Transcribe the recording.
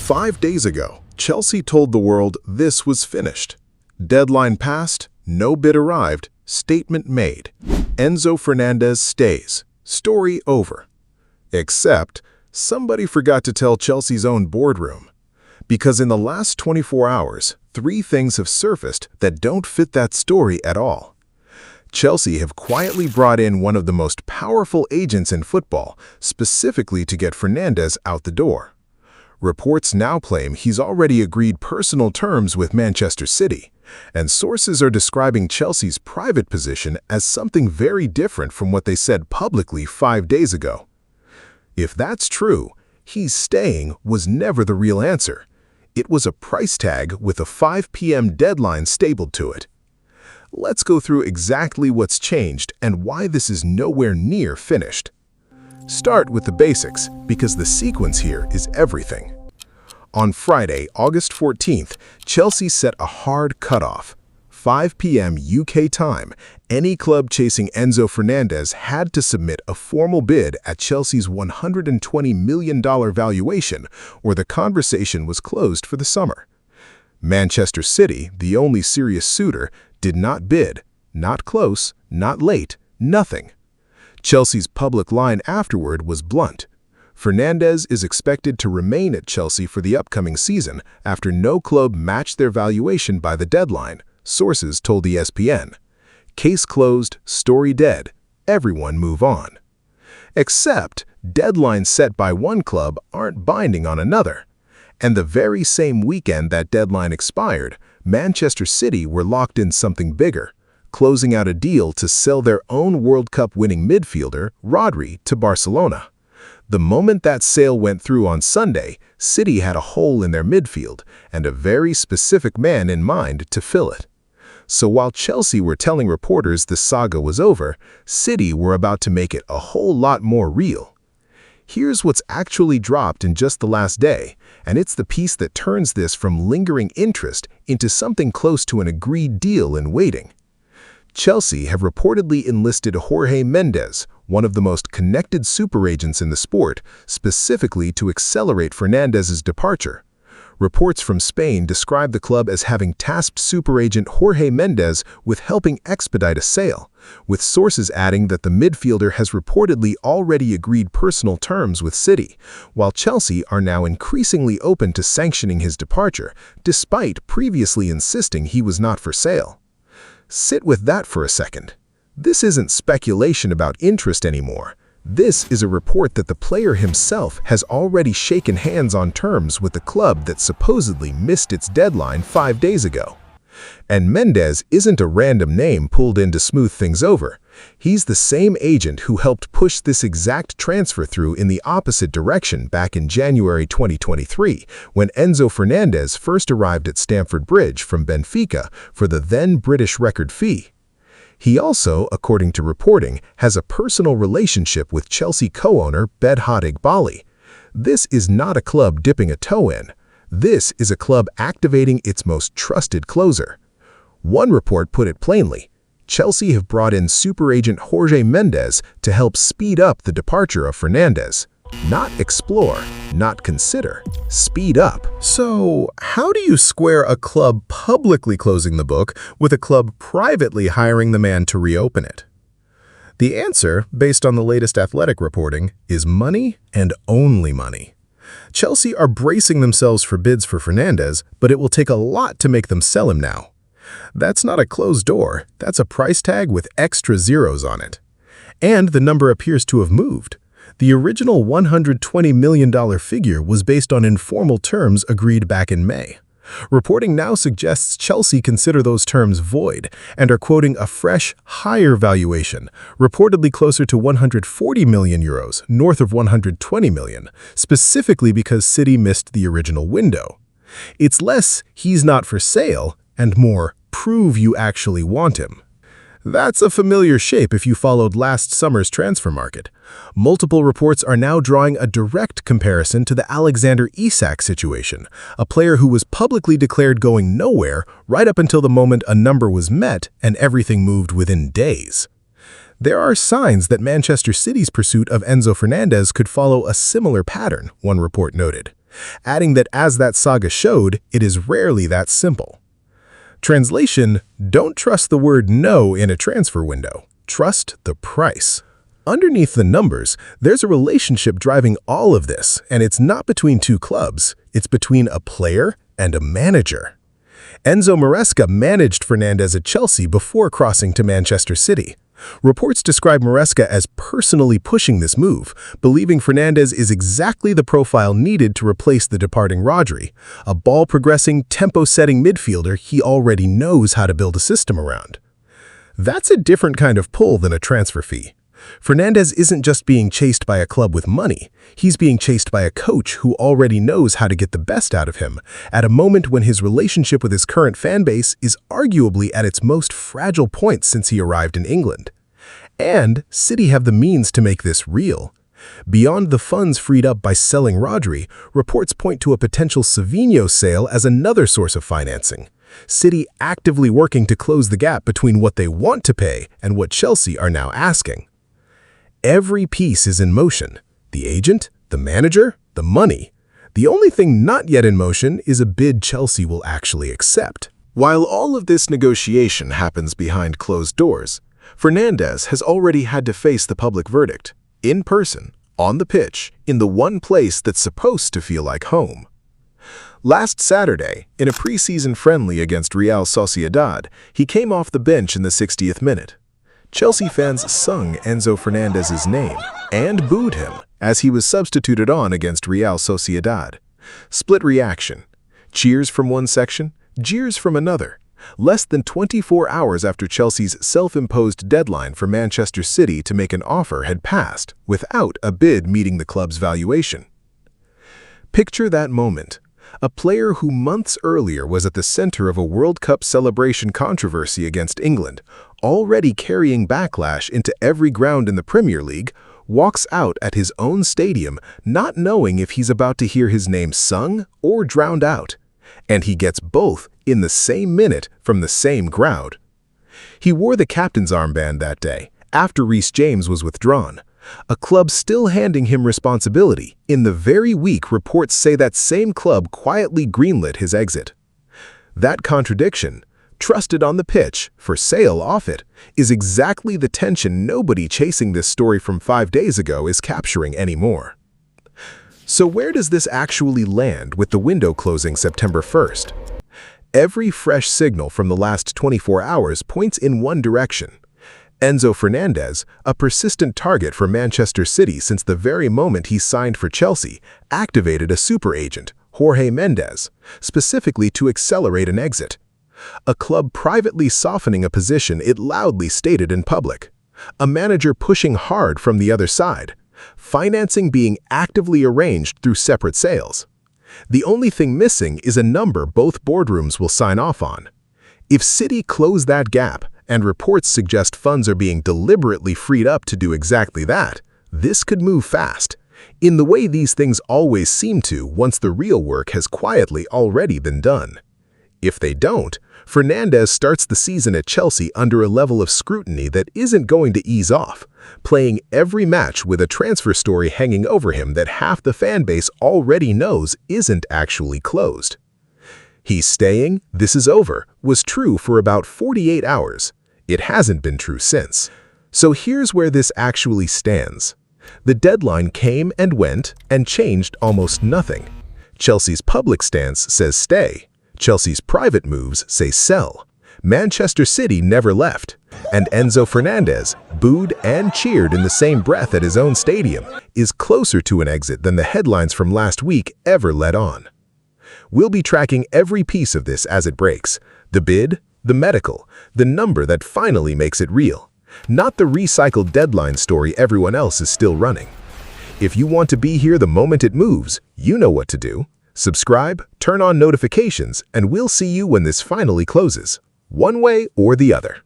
5 days ago, Chelsea told the world this was finished. Deadline passed, no bid arrived, statement made. Enzo Fernandez stays. Story over. Except, somebody forgot to tell Chelsea's own boardroom. Because in the last 24 hours, 3 things have surfaced that don't fit that story at all. Chelsea have quietly brought in one of the most powerful agents in football, specifically to get Fernandez out the door. Reports now claim he's already agreed personal terms with Manchester City, and sources are describing Chelsea's private position as something very different from what they said publicly 5 days ago. If that's true, he's staying was never the real answer. It was a price tag with a 5 p.m. deadline stapled to it. Let's go through exactly what's changed and why this is nowhere near finished. Start with the basics, because the sequence here is everything. On Friday, August 14th, Chelsea set a hard cutoff. 5 p.m. UK time, any club chasing Enzo Fernandez had to submit a formal bid at Chelsea's $120 million valuation, or the conversation was closed for the summer. Manchester City, the only serious suitor, did not bid. Not close, not late, nothing. Chelsea's public line afterward was blunt. Fernandez is expected to remain at Chelsea for the upcoming season after no club matched their valuation by the deadline, sources told ESPN. Case closed, story dead, everyone move on. Except, deadlines set by one club aren't binding on another. And the very same weekend that deadline expired, Manchester City were locked in something bigger, closing out a deal to sell their own World Cup winning midfielder, Rodri, to Barcelona. The moment that sale went through on Sunday, City had a hole in their midfield and a very specific man in mind to fill it. So while Chelsea were telling reporters the saga was over, City were about to make it a whole lot more real. Here's what's actually dropped in just the last day, and it's the piece that turns this from lingering interest into something close to an agreed deal in waiting. Chelsea have reportedly enlisted Jorge Mendes, one of the most connected super agents in the sport, specifically to accelerate Fernandez's departure. Reports from Spain describe the club as having tasked super agent Jorge Mendes with helping expedite a sale, with sources adding that the midfielder has reportedly already agreed personal terms with City, while Chelsea are now increasingly open to sanctioning his departure, despite previously insisting he was not for sale. Sit with that for a second. This isn't speculation about interest anymore. This is a report that the player himself has already shaken hands on terms with the club that supposedly missed its deadline 5 days ago. And Mendes isn't a random name pulled in to smooth things over. He's the same agent who helped push this exact transfer through in the opposite direction back in January 2023, when Enzo Fernandez first arrived at Stamford Bridge from Benfica for the then British record fee. He also, according to reporting, has a personal relationship with Chelsea co-owner Bedhad Iqbali. This is not a club dipping a toe in. This is a club activating its most trusted closer. One report put it plainly: Chelsea have brought in super agent Jorge Mendes to help speed up the departure of Fernandez. Not explore, not consider, speed up. So, how do you square a club publicly closing the book with a club privately hiring the man to reopen it? The answer, based on the latest Athletic reporting, is money and only money. Chelsea are bracing themselves for bids for Fernandez, but it will take a lot to make them sell him now. That's not a closed door, that's a price tag with extra zeros on it. And the number appears to have moved. The original $120 million figure was based on informal terms agreed back in May. Reporting now suggests Chelsea consider those terms void and are quoting a fresh, higher valuation, reportedly closer to €140 million, north of $120 million, specifically because City missed the original window. It's less "he's not for sale" and more "prove you actually want him." That's a familiar shape if you followed last summer's transfer market. Multiple reports are now drawing a direct comparison to the Alexander Isak situation, a player who was publicly declared going nowhere right up until the moment a number was met and everything moved within days. There are signs that Manchester City's pursuit of Enzo Fernandez could follow a similar pattern, one report noted. adding that as that saga showed, it is rarely that simple. Translation: don't trust the word no in a transfer window. Trust the price. Underneath the numbers, there's a relationship driving all of this, and it's not between two clubs, it's between a player and a manager. Enzo Maresca managed Fernandes at Chelsea before crossing to Manchester City. Reports describe Maresca as personally pushing this move, believing Fernandes is exactly the profile needed to replace the departing Rodri, a ball-progressing, tempo-setting midfielder he already knows how to build a system around. That's a different kind of pull than a transfer fee. Fernandes isn't just being chased by a club with money, he's being chased by a coach who already knows how to get the best out of him, at a moment when his relationship with his current fanbase is arguably at its most fragile point since he arrived in England. And City have the means to make this real. Beyond the funds freed up by selling Rodri, reports point to a potential Savinho sale as another source of financing. City actively working to close the gap between what they want to pay and what Chelsea are now asking. Every piece is in motion: the agent, the manager, the money. The only thing not yet in motion is a bid Chelsea will actually accept. While all of this negotiation happens behind closed doors, Fernandes has already had to face the public verdict, in person, on the pitch, in the one place that's supposed to feel like home. Last Saturday, in a preseason friendly against Real Sociedad, he came off the bench in the 60th minute. Chelsea fans sung Enzo Fernandez's name and booed him as he was substituted on against Real Sociedad. Split reaction. Cheers from one section, jeers from another. Less than 24 hours after Chelsea's self-imposed deadline for Manchester City to make an offer had passed without a bid meeting the club's valuation. Picture that moment. A player who months earlier was at the center of a World Cup celebration controversy against England, already carrying backlash into every ground in the Premier League, walks out at his own stadium not knowing if he's about to hear his name sung or drowned out. And he gets both in the same minute from the same crowd. He wore the captain's armband that day, after Reece James was withdrawn. A club still handing him responsibility. In the very week reports say that same club quietly greenlit his exit. That contradiction, trusted on the pitch, for sale off it, is exactly the tension nobody chasing this story from 5 days ago is capturing anymore. So where does this actually land with the window closing September 1st? Every fresh signal from the last 24 hours points in one direction. Enzo Fernandez, a persistent target for Manchester City since the very moment he signed for Chelsea, activated a super agent, Jorge Mendes, specifically to accelerate an exit. A club privately softening a position it loudly stated in public. A manager pushing hard from the other side. Financing being actively arranged through separate sales. The only thing missing is a number both boardrooms will sign off on. If City close that gap, and reports suggest funds are being deliberately freed up to do exactly that, this could move fast, in the way these things always seem to once the real work has quietly already been done. If they don't, Fernandes starts the season at Chelsea under a level of scrutiny that isn't going to ease off, playing every match with a transfer story hanging over him that half the fan base already knows isn't actually closed. He's staying, this is over, was true for about 48 hours. It hasn't been true since. So here's where this actually stands. The deadline came and went and changed almost nothing. Chelsea's public stance says stay. Chelsea's private moves say sell. Manchester City never left. And Enzo Fernandez, booed and cheered in the same breath at his own stadium, is closer to an exit than the headlines from last week ever led on. We'll be tracking every piece of this as it breaks. The bid, the medical, the number that finally makes it real. Not the recycled deadline story everyone else is still running. If you want to be here the moment it moves, you know what to do. Subscribe, turn on notifications, and we'll see you when this finally closes, one way or the other.